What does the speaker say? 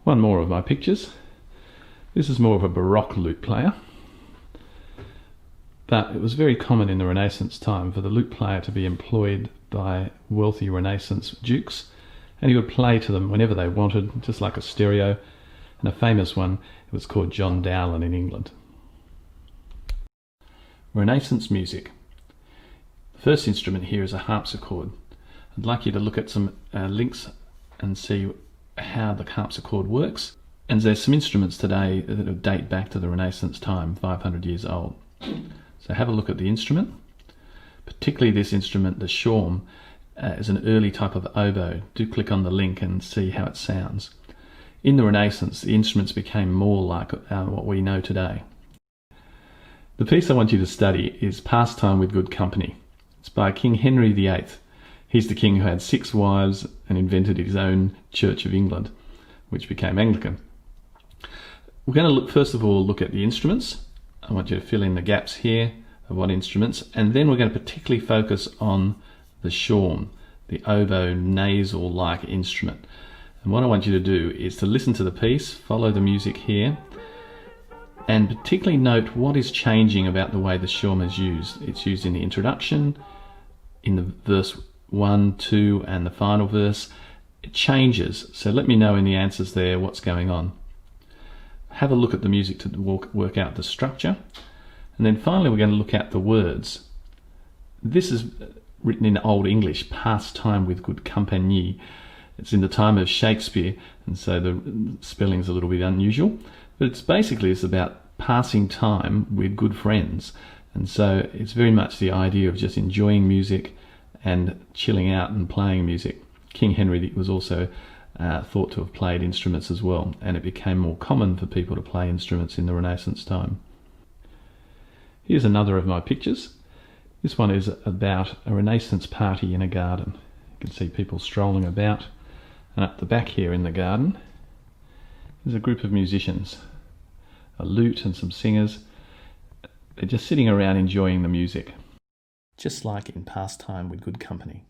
One more of my pictures. This is more of a Baroque lute player, but it was very common in the Renaissance time for the lute player to be employed by wealthy Renaissance dukes, and he would play to them whenever they wanted, just like a stereo. And a famous one, it was called John Dowland in England. Renaissance music. The first instrument here is a harpsichord. I'd like you to look at some links and see how the harpsichord works. And there's some instruments today that date back to the Renaissance time, 500 years old. So have a look at the instrument. Particularly this instrument, the shawm, is an early type of oboe. Do click on the link and see how it sounds. In the Renaissance, the instruments became more like what we know today. The piece I want you to study is Pastyme with Good Company. It's by King Henry VIII. He's the king who had 6 wives and invented his own Church of England, which became Anglican. We're going to first of all look at the instruments. I want you to fill in the gaps here of what instruments, and then we're going to particularly focus on the shawm, the oboe nasal-like instrument. And what I want you to do is to listen to the piece, follow the music here, and particularly note what is changing about the way the shawm is used. It's used in the introduction, in the verse 1, 2, and the final verse. It changes, so let me know in the answers there what's going on. Have a look at the music to work out the structure, and then finally we're going to look at the words. This is written in Old English, Pastyme with Good Companye. It's in the time of Shakespeare, and so the spelling's a little bit unusual, but it's about passing time with good friends, and so it's very much the idea of just enjoying music and chilling out and playing music. King Henry was also thought to have played instruments as well, and it became more common for people to play instruments in the Renaissance time. Here's another of my pictures. This one is about a Renaissance party in a garden. You can see people strolling about, and up the back here in the garden there's a group of musicians, a lute and some singers. They're just sitting around enjoying the music, just like in Pastyme with Good Company.